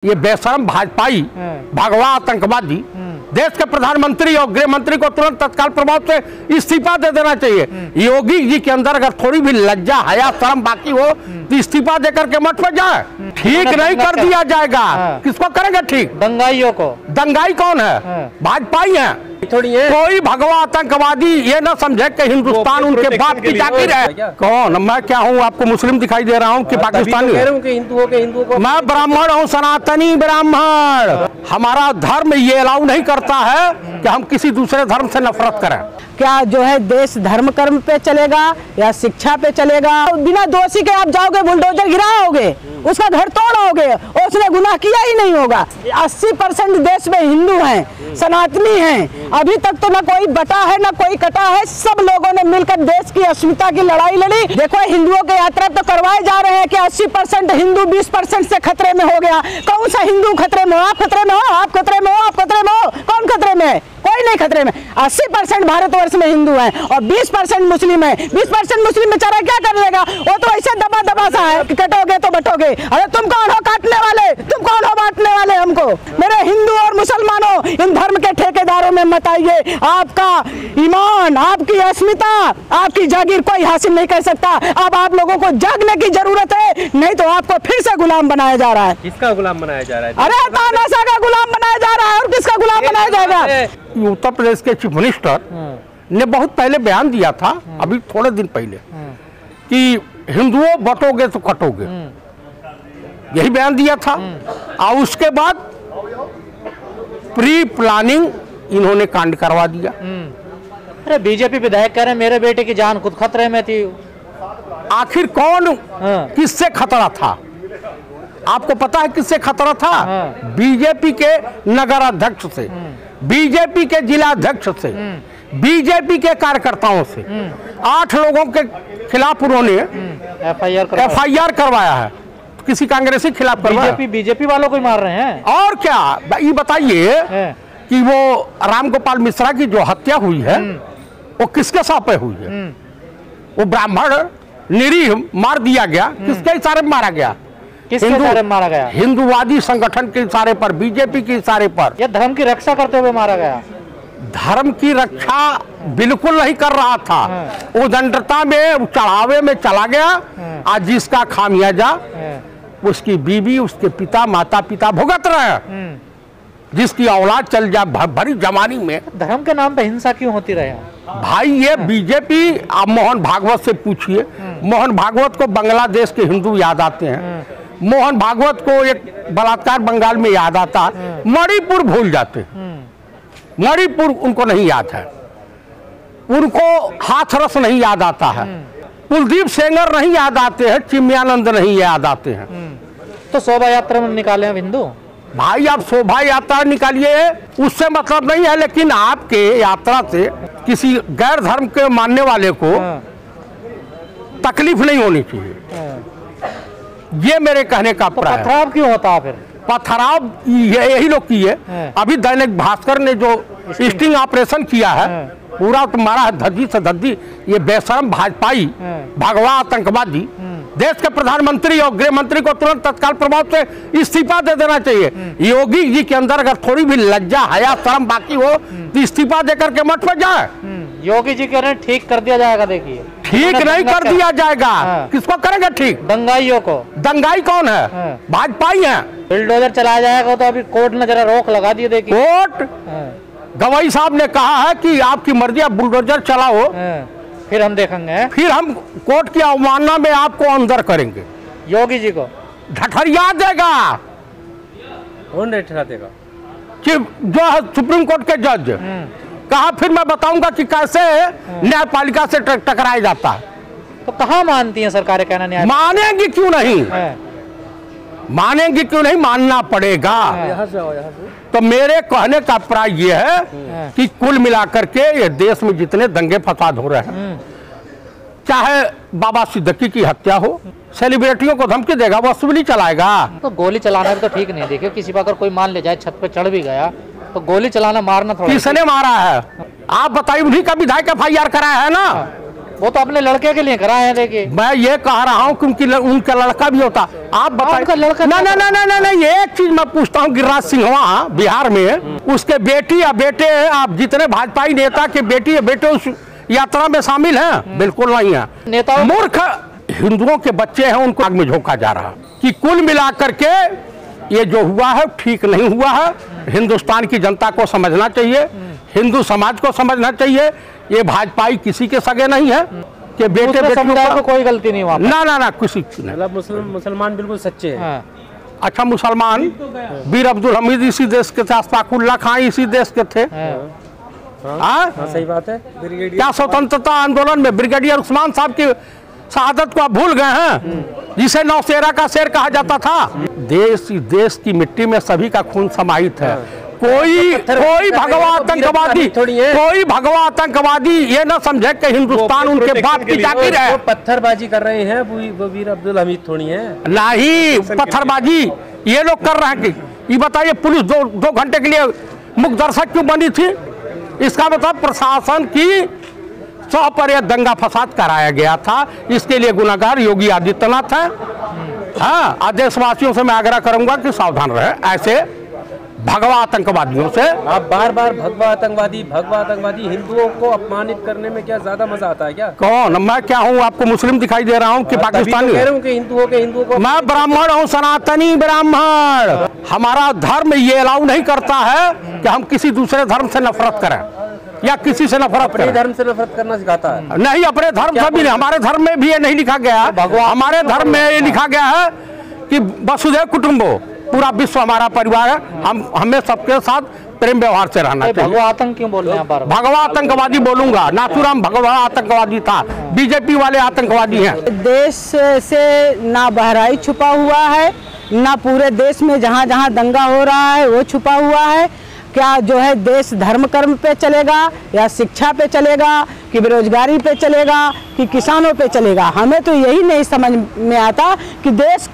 ये बेशरम भाजपाई भगवा आतंकवादी देश के प्रधानमंत्री और गृह मंत्री को तुरंत तत्काल प्रभाव से इस्तीफा दे देना चाहिए। योगी जी के अंदर अगर थोड़ी भी लज्जा हया शर्म बाकी हो तो इस्तीफा देकर के मत में जाए। ठीक नहीं कर दिया जाएगा। किसको करेंगे ठीक? दंगाइयों को। दंगाई कौन है? भाजपाई है। थोड़ी है कोई भगवा आतंकवादी ये ना समझे कि हिंदुस्तान उनके बाप की जागीर है। कौन? मैं क्या हूँ? आपको मुस्लिम दिखाई दे रहा हूँ कि पाकिस्तानी? हिंदुओं को मैं ब्राह्मण हूँ, सनातनी ब्राह्मण। हमारा धर्म ये अलाउ नहीं करता है कि हम किसी दूसरे धर्म से नफरत करें। क्या जो है देश धर्म कर्म पे चलेगा या शिक्षा पे चलेगा? बिना दोषी के आप जाओगे बुलडोजर गिराओगे, उसका घर तोड़ोगे और उसने गुनाह किया ही नहीं होगा। 80% देश में हिंदू हैं, सनातनी हैं। अभी तक तो ना कोई बटा है ना कोई कटा है। सब लोगों ने मिलकर देश की अस्मिता की लड़ाई लड़ी। देखो हिंदुओं के यात्रा तो करवाए जा रहे हैं कि 80% हिंदू 20% से खतरे में हो गया। कौन सा हिंदू खतरे में हो? आप खतरे में हो, आप खतरे में हो, आप खतरे में हो। कौन खतरे में है? कोई नहीं खतरे में। 80% भारतवर्ष में हिंदू हैं और 20% मुस्लिम है। 20% मुस्लिम बेचारा क्या कर लेगा? वो तो ऐसे दबा दबा सा है कि कटोगे तो बटोगे। अरे तुम कौन हो काटने वाले? तुम कौन हो बांटने वाले हमको? मेरे हिंदू और मुसलमानों, इन धर्म के ठेकेदारों में मत आइए। आपका ईमान, आपकी अस्मिता, आपकी जागीर कोई हासिल नहीं कर सकता। अब आप लोगों को जागने की जरूरत है, नहीं तो आपको फिर से गुलाम बनाया जा रहा है। किसका गुलाम बनाया जा रहा है? अरे तानाशाह का गुलाम बनाया जा रहा है। और किसका गुलाम बनाया जाएगा? उत्तर प्रदेश के चीफ मिनिस्टर ने बहुत पहले बयान दिया था, अभी थोड़े दिन पहले, कि हिंदुओं बटोगे तो कटोगे। यही बयान दिया था। और उसके बाद प्री प्लानिंग इन्होंने कांड करवा दिया। अरे बीजेपी विधायक कह रहे हैं मेरे बेटे की जान खुद खतरे में थी। आखिर कौन किससे खतरा था? आपको पता है किससे खतरा था? बीजेपी के नगर अध्यक्ष से, बीजेपी के जिला अध्यक्ष से, बीजेपी के कार्यकर्ताओं से। 8 लोगों के खिलाफ उन्होंने एफआईआर करवाया है। किसी कांग्रेसी खिलाफ करवाया। बीजेपी वालों को ही मार रहे हैं। और क्या? ये बताइए कि वो रामगोपाल मिश्रा की जो हत्या हुई है वो किसके साथ हुई है? वो ब्राह्मण निरीह मार दिया गया। किसके इशारे में मारा गया? मारा गया? हिंदुवादी संगठन के इशारे पर, बीजेपी के इशारे पर। यह धर्म की रक्षा करते हुए मारा गया। धर्म की रक्षा बिल्कुल नहीं कर रहा था। उदंडता में, चढ़ावे में चला गया। आज जिसका खामियाजा उसकी बीवी, उसके पिता, माता पिता भुगत रहे। जिसकी औलाद चल जाए भरी जमानी में। धर्म के नाम पे हिंसा क्यों होती रहे? भाई ये बीजेपी, आप मोहन भागवत से पूछिए। मोहन भागवत को बांग्लादेश के हिंदू याद आते हैं। मोहन भागवत को एक बलात्कार बंगाल में याद आता। मणिपुर भूल जाते। मणिपुर उनको नहीं याद है। उनको हाथरस नहीं याद आता है। कुलदीप सेंगर नहीं याद आते हैं। चिन्मयानंद नहीं याद आते हैं। तो शोभा यात्रा में निकाले हैं हिंदू। भाई आप शोभा यात्रा निकालिए, उससे मतलब नहीं है। लेकिन आपके यात्रा से किसी गैर धर्म के मानने वाले को तकलीफ नहीं होनी चाहिए। ये मेरे कहने का तो पथराव क्यों होता है फिर? पथराव यही लोग किए। अभी दैनिक भास्कर ने जो स्टिंग ऑपरेशन किया है, पूरा तुम्हारा है धज्जी से धज्जी। ये बेशरम भाजपाई भगवा आतंकवादी देश के प्रधानमंत्री और गृह मंत्री को तुरंत तत्काल प्रभाव से इस्तीफा दे देना चाहिए। योगी जी के अंदर अगर थोड़ी भी लज्जा हया शर्म बाकी हो तो इस्तीफा देकर के मत में जाए। योगी जी कह रहे हैं ठीक कर दिया जाएगा। देखिए ठीक नहीं कर दिया जाएगा। किसको करेंगे ठीक? दंगाइयों को। दंगाई कौन है? भाजपाई है। बुलडोजर चलाया जाएगा तो अभी कोर्ट ने जरा रोक लगा दी। देखिए कोर्ट गवाही साहब ने कहा है कि आपकी मर्जी, आप बुलडोजर चलाओ, फिर हम देखेंगे। फिर हम कोर्ट की अवमानना में आपको अंदर करेंगे। योगी जी को ढठरिया देगा। कौन ढठरिया देगा? जो है सुप्रीम कोर्ट के जज। कहा फिर मैं बताऊंगा कि कैसे न्यायपालिका से टकराया जाता है। तो कहाँ मानती है सरकारें कहना? न्याय मानेंगी क्यों नहीं? मानेंगी क्यों नहीं? मानना पड़ेगा। यहाँ से आओ, यहाँ से। तो मेरे कहने का अभिप्राय ये है कि कुल मिलाकर के ये देश में जितने दंगे फसाद हो रहे हैं, चाहे बाबा सिद्दीकी की हत्या हो, सेलिब्रिटियों को धमकी देगा, वो वसूली चलाएगा। तो गोली चलाना भी तो ठीक नहीं। देखिए किसी पर अगर कोई मान ले जाए छत पे चढ़ भी गया तो गोली चलाना, मारना थोड़ा। किसने मारा है? आप बताइए। उन्हीं का विधायक एफआईआर कराया है ना। वो तो अपने लड़के के लिए कराए हैं। देखिए मैं ये कह रहा हूँ कि उनका लड़का भी होता। आप बताइए। उनका लड़का ना ना ना ना ना ना एक चीज मैं पूछता हूँ, गिरिराज सिंहवा बिहार में उसके बेटी या बेटे, आप जितने भाजपाई नेता के बेटी या बेटे उस यात्रा में शामिल हैं? बिल्कुल नहीं है। नेताओं मूर्ख हिंदुओं के बच्चे हैं, उनको आग में झोंका जा रहा कि कुल मिलाकर के ये जो हुआ है ठीक नहीं हुआ है। हिंदुस्तान की जनता को समझना चाहिए, हिंदू समाज को समझना चाहिए, ये भाजपाई किसी के सगे नहीं है कि बेटे बेटियों को कोई गलती नहीं वहाँ पर। ना ना ना किसी नहीं। मतलब मुसलमान बिल्कुल सच्चे हैं। हाँ। अच्छा, मुसलमान वीर अब्दुल हमीद इसी देश के थे, अशफाकुल्लाह खां इसी देश के थे। हाँ, सही बात है। क्या स्वतंत्रता आंदोलन में ब्रिगेडियर उस्मान साहब की शहादत को आप भूल गए हैं, जिसे नौशेरा का शेर कहा जाता था? देश की मिट्टी में सभी का खून समाहित है। कोई भगवा आतंकवादी ये ना समझे कि हिंदुस्तान उनके बाप की जागीर है। पत्थरबाजी कर रहे हैं वो वीर अब्दुल हमीद थोड़ी है। नहीं, पत्थरबाजी ये लोग कर रहे हैं कि ये बताइए, पुलिस दो घंटे के लिए मुख्य दर्शक क्यों बनी थी? इसका मतलब प्रशासन की सौ पर यह दंगा फसाद कराया गया था। इसके लिए गुनाहगार योगी आदित्यनाथ है। हाँ, देशवासियों से मैं आग्रह करूंगा कि सावधान रहे ऐसे भगवा आतंकवादियों से। आप बार बार भगवा आतंकवादी हिंदुओं को अपमानित करने में क्या ज्यादा मजा आता है क्या? कौन? मैं क्या हूँ? आपको मुस्लिम दिखाई दे रहा हूँ कि पाकिस्तानी? कह रहा हूँ कि हिंदुओं को मैं ब्राह्मण हूँ, सनातनी ब्राह्मण। हमारा धर्म ये अलाउ नहीं करता है कि हम किसी दूसरे धर्म से नफरत करें या किसी से नफरत करें। धर्म से नफरत करना सिखाता है? नहीं, अपने धर्म से भी नहीं। हमारे धर्म में भी ये नहीं लिखा गया। हमारे धर्म में ये लिखा गया है कि वसुधैव कुटुंबो, पूरा विश्व हमारा परिवार है, हमें सबके साथ प्रेम व्यवहार से रहना चाहिए। भगवा आतंक क्यों बोल रहे हैं? भगवा आतंकवादी बोलूंगा, नाथूराम भगवा आतंकवादी था, बीजेपी वाले आतंकवादी हैं। देश से ना बहराइच छुपा हुआ है, ना पूरे देश में जहाँ जहाँ दंगा हो रहा है वो छुपा हुआ है। क्या जो है देश धर्म कर्म पे चलेगा या शिक्षा पे चलेगा, कि बेरोजगारी पे चलेगा, कि किसानों पे चलेगा? हमें तो यही नहीं समझ में आता कि देश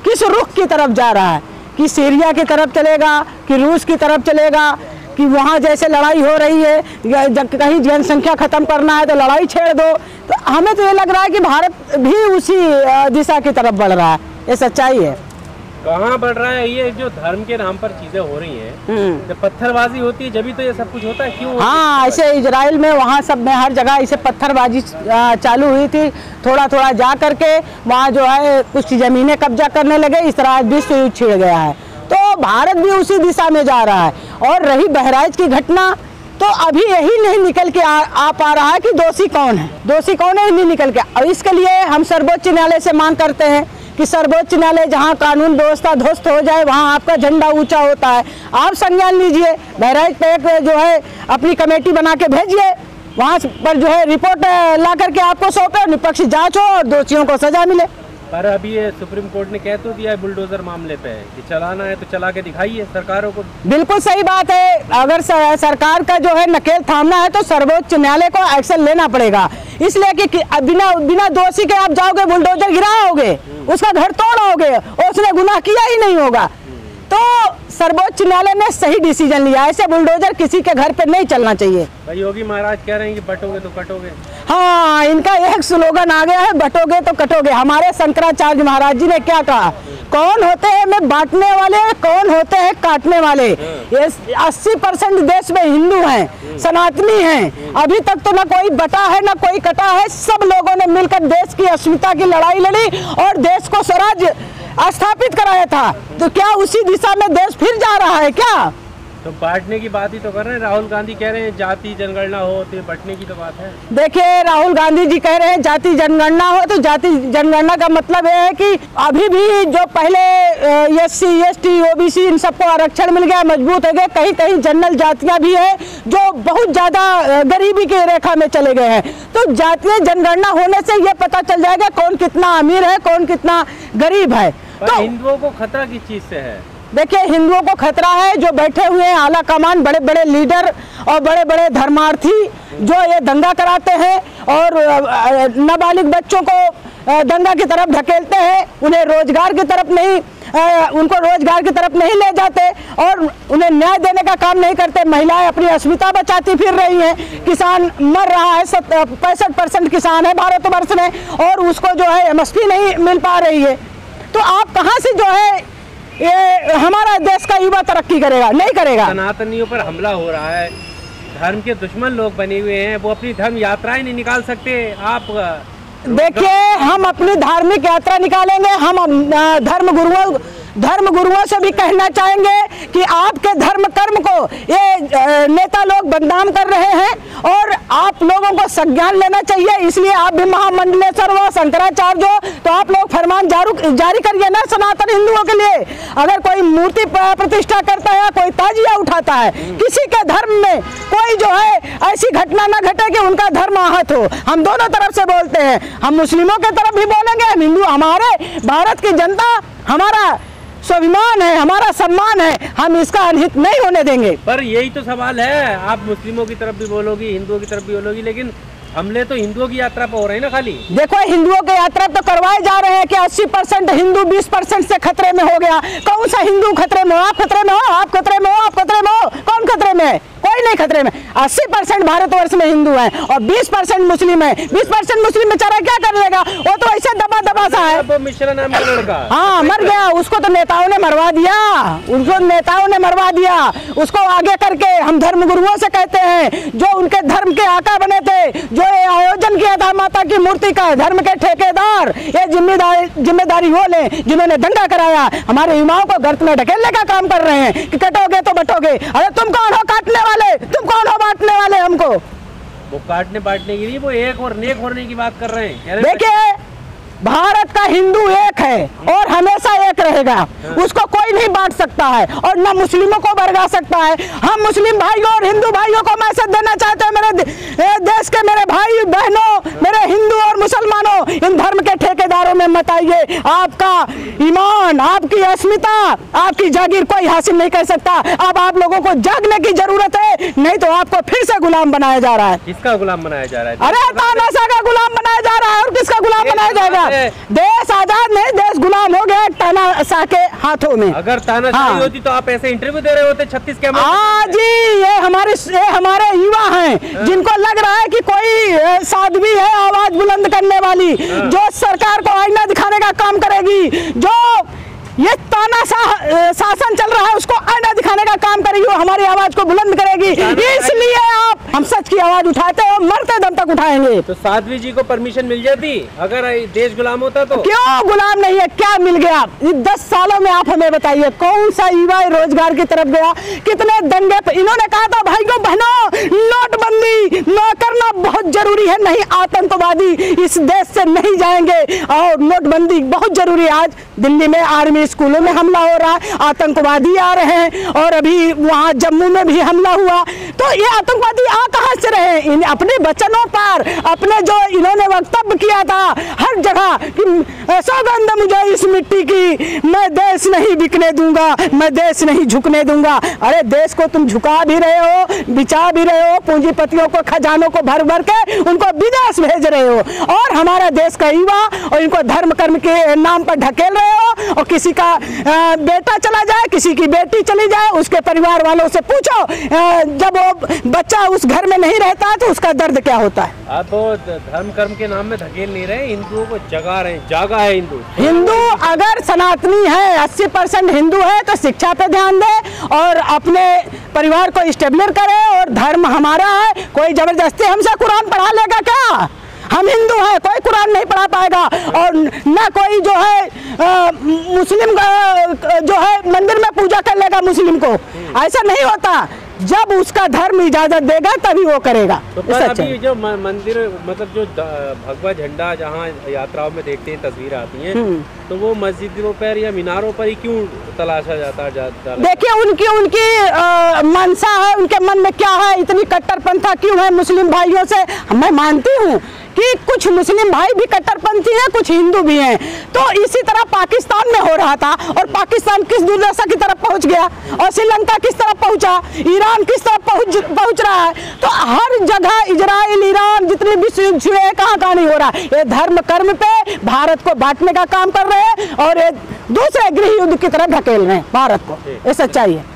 किस रुख की तरफ जा रहा है, कि सीरिया की तरफ चलेगा, कि रूस की तरफ चलेगा, कि वहाँ जैसे लड़ाई हो रही है, कहीं जनसंख्या खत्म करना है तो लड़ाई छेड़ दो। तो हमें तो ये लग रहा है कि भारत भी उसी दिशा की तरफ बढ़ रहा है। ये सच्चाई है। कहाँ बढ़ रहा है? ये जो धर्म के नाम पर चीजें हो रही हैं, जब पत्थरबाजी होती है जब तो ये सब कुछ होता है। क्यों? हाँ, ऐसे इजराइल में वहाँ सब में हर जगह ऐसे पत्थरबाजी चालू हुई थी। थोड़ा थोड़ा जा करके वहाँ जो है कुछ जमीनें कब्जा करने लगे। इस तरह विश्व युद्ध छिड़ गया है। तो भारत भी उसी दिशा में जा रहा है। और रही बहराइच की घटना, तो अभी यही नहीं निकल के आ पा रहा है कि दोषी कौन है, दोषी कौन है, नहीं निकल के। और इसके लिए हम सर्वोच्च न्यायालय से मांग करते हैं कि सर्वोच्च न्यायालय जहां कानून व्यवस्था ध्वस्त हो जाए वहां आपका झंडा ऊंचा होता है। आप संज्ञान लीजिए, बहराइच पे एक जो है अपनी कमेटी बना के भेजिए, वहां पर जो है रिपोर्ट ला करके आपको सौंपे, निष्पक्ष जांच हो और दोषियों को सजा मिले। पर अभी ये सुप्रीम कोर्ट ने कह तो दिया है बुलडोजर मामले पे कि चलाना है तो चला के दिखाइए सरकारों को। बिल्कुल सही बात है। अगर सरकार का जो है नकेल थामना है तो सर्वोच्च न्यायालय को एक्शन लेना पड़ेगा। इसलिए कि बिना दोषी के आप जाओगे बुलडोजर गिराओगे, उसका घर तोड़ोगे, उसने गुनाह किया ही नहीं होगा। तो सर्वोच्च न्यायालय ने सही डिसीजन लिया। ऐसे बुलडोजर किसी के घर पे नहीं चलना चाहिए। भाई योगी महाराज कह रहे हैं कि बटोगे तो कटोगे। हाँ, इनका एक स्लोगन आ गया है, बटोगे तो कटोगे। हमारे शंकराचार्य महाराज जी ने क्या कहा? कौन होते हैं में बांटने वाले, कौन होते हैं काटने वाले। ये 80% देश में हिंदू हैं, सनातनी हैं। अभी तक तो ना कोई बटा है ना कोई कटा है। सब लोगों ने मिलकर देश की अस्मिता की लड़ाई लड़ी और देश को स्वराज्य स्थापित कराया था। तो क्या उसी दिशा में देश फिर जा रहा है क्या? तो बांटने की बात ही तो कर रहे हैं। राहुल गांधी कह रहे हैं जाति जनगणना हो, तो बंटने की तो बात है। देखिए, राहुल गांधी जी कह रहे हैं जाति जनगणना हो, तो जाति जनगणना का मतलब ये है कि अभी भी जो पहले SC ST OBC इन सबको आरक्षण मिल गया, मजबूत हो गए, कहीं कहीं जनरल जातियां भी है जो बहुत ज्यादा गरीबी की रेखा में चले गए हैं। तो जातीय जनगणना होने से ये पता चल जाएगा कौन कितना अमीर है, कौन कितना गरीब है। तो हिंदुओं को खतरा किस चीज से है? देखिए, हिंदुओं को खतरा है जो बैठे हुए हैं आला कमान, बड़े बड़े लीडर और बड़े बड़े धर्मार्थी जो ये दंगा कराते हैं और नाबालिग बच्चों को दंगा की तरफ ढकेलते हैं, उन्हें रोजगार की तरफ नहीं उनको रोजगार की तरफ नहीं ले जाते और उन्हें न्याय देने का काम नहीं करते। महिलाएं अपनी अस्मिता बचाती फिर रही हैं। किसान मर रहा है, 65% किसान है भारतवर्ष में और उसको जो है MSP नहीं मिल पा रही है। तो आप कहाँ से जो है ये हमारा देश का युवा तरक्की करेगा? नहीं करेगा। सनातनियों पर हमला हो रहा है, धर्म के दुश्मन लोग बने हुए हैं, वो अपनी धर्म यात्राएं नहीं निकाल सकते। आप देखिए, हम अपनी धार्मिक यात्रा निकालेंगे। हम धर्म गुरुओं से भी कहना चाहेंगे कि आपके धर्म कर्म को ये नेता लोग बदनाम कर रहे हैं और आप लोगों को संज्ञान लेना चाहिए। इसलिए आप भी महामंडलेश्वर हो, शंकराचार्य हो, तो आप लोग फरमान जारी करिए ना सनातन हिंदुओं के लिए। अगर कोई मूर्ति प्रतिष्ठा करता है, कोई ताजिया उठाता है, किसी के धर्म में कोई जो है ऐसी घटना ना घटे कि उनका धर्म आहत हो। हम दोनों तरफ से बोलते हैं, हम मुस्लिमों के तरफ भी बोलेंगे, हम हिंदू, हमारे भारत की जनता हमारा स्वाभिमान है, हमारा सम्मान है, हम इसका अनहित नहीं होने देंगे। पर यही तो सवाल है, आप मुस्लिमों की तरफ भी बोलोगी, हिंदुओं की तरफ भी बोलोगी, लेकिन हमले तो हिंदुओं की यात्रा पर हो रहे हैं ना खाली। देखो, हिंदुओं की यात्रा तो करवाए जा रहे हैं कि 80% हिंदू 20% से खतरे में हो गया। कौन सा हिंदू खतरे में हो? आप खतरे में हो, आप खतरे में हो, आप खतरे में हो। कौन खतरे में है? कोई नहीं खतरे में। 80% भारतवर्ष में हिंदू हैं और 20% मुस्लिम है। 20% मुस्लिम बेचारा क्या कर लेगा? वो तो ऐसे दबा सा है। वो मिश्रा नाम का लड़का, हाँ, मर गया। उसको तो नेताओं ने मरवा दिया, उसको आगे करके हम धर्म गुरुओं से कहते हैं, जो उनके धर्म के आका बने थे, जो ये आयोजन किया था माता की मूर्ति का, धर्म के ठेकेदार, ये जिम्मेदारी वो ले जिन्होंने दंगा कराया, हमारे युवाओं को गर्त में ढकेलने का काम कर रहे हैं कि कटोगे तो बटोगे। अरे तुम कौन हो काटने वाले? तुम कौन हो बांटने वाले हमको? वो काटने बांटने की नहीं, वो एक और नेक होने की बात कर रहे हैं। देखिए, भारत का हिंदू एक है और हमेशा एक रहेगा। उसको कोई नहीं बांट सकता है और न मुस्लिमों को बरगा सकता है। हम मुस्लिम भाइयों और हिंदू भाइयों को मैसेज देना चाहते हैं, मेरे देश के मेरे भाई बहनों, मेरे हिंदू और मुसलमानों, इन धर्म के ठेकेदारों में मत आइए। आपका ईमान, आपकी अस्मिता, आपकी जागीर कोई हासिल नहीं कर सकता। अब आप लोगों को जागने की जरूरत है, नहीं तो आपको फिर से गुलाम बनाया जा रहा है। किसका गुलाम बनाया जा रहा है? अरे तानाशाह का गुलाम बनाया जा रहा है। और किसका गुलाम बनाया जाएगा? देश आजाद नहीं, देश गुलाम हो गया तानाशाह के हाथों में। अगर तानाशाही होती तो आप ऐसे इंटरव्यू दे रहे होते 36 के? हाँ जी, ये हमारे युवा हैं जिनको लग रहा है कि कोई साध्वी है आवाज बुलंद करने वाली, जो सरकार को आईना दिखाने का काम करेगी, जो ये तानाशाह शासन चल रहा है उसको आईना दिखाने का काम करेगी, वो हमारी आवाज को बुलंद करेगी। इसलिए हम सच की आवाज उठाते हैं और मरते दम तक उठाएंगे। तो साध्वी जी को परमिशन मिल जाती अगर देश गुलाम होता तो? क्यों गुलाम नहीं है? क्या मिल गया 10 सालों में? आप हमें बताइए, कौन सा युवा रोजगार की तरफ गया? कितने दंगे पे इन्होंने कहा था, भाइयों बहनों, नोटबंदी न करना बहुत जरूरी है, नहीं आतंकवादी इस देश से नहीं जाएंगे और नोटबंदी बहुत जरूरी है। आज दिल्ली में आर्मी स्कूलों में हमला हो रहा है, आतंकवादी आ रहे हैं और अभी वहाँ जम्मू में भी हमला हुआ। तो ये आतंकवादी आ कहाँ से रहे? इन अपने वचनों पर, अपने जो इन्होंने वक्तव्य किया था हर जगह कि सौगंध मुझे इस मिट्टी की, मैं देश नहीं बिकने दूंगा, मैं देश नहीं झुकने दूंगा। अरे देश को तुम झुका भी रहे हो, बिचा भी रहे हो, पूंजीपतियों को, खजानों को भर भर के उनको विदेश भेज रहे हो और हमारा देश का युवा और इनको धर्म कर्म के नाम पर ढकेल रहे हो। और किसी का बेटा चला जाए, किसी की बेटी चली जाए, उसके परिवार वालों से पूछो, जब वो बच्चा उस घर में नहीं रहता है तो उसका दर्द क्या होता है। आप तो धर्म कर्म के नाम में धकेल नहीं रहे, हिंदुओं को जगा रहे हैं। जागा है हिंदू अगर सनातनी है, 80% हिंदू है तो शिक्षा पे ध्यान दे और अपने परिवार को स्टेबल करे। और धर्म हमारा है, कोई जबरदस्ती हमसे कुरान पढ़ा लेगा क्या? हम हिंदू हैं, कोई कुरान नहीं पढ़ा पाएगा और न कोई जो है मुस्लिम जो है मंदिर में पूजा कर लेगा मुस्लिम को। ऐसा नहीं होता, जब उसका धर्म इजाजत देगा तभी वो करेगा। तो पर अभी जो मंदिर, मतलब जो भगवा झंडा जहाँ यात्राओं में देखते हैं तस्वीरें आती हैं, तो वो मस्जिदों पर या मीनारों पर ही क्यों तलाशा जाता है? देखिए, उनकी मनसा है, उनके मन में क्या है, इतनी कट्टरपंथा क्यों है मुस्लिम भाइयों से? मैं मानती हूँ कि कुछ मुस्लिम भाई भी कट्टरपंथी हैं, कुछ हिंदू भी हैं। तो इसी तरह पाकिस्तान में हो रहा था और पाकिस्तान किस दुर्दशा की तरफ पहुंच गया और श्रीलंका किस तरफ पहुंचा, ईरान किस तरफ पहुंच रहा है। तो हर जगह इजराइल, ईरान, जितने भी कहाँ नहीं हो रहा है। ये धर्म कर्म पे भारत को बांटने का काम कर रहे हैं और ये दूसरे गृह युद्ध की तरफ ढकेल रहे हैं भारत को, ये सच्चाई है।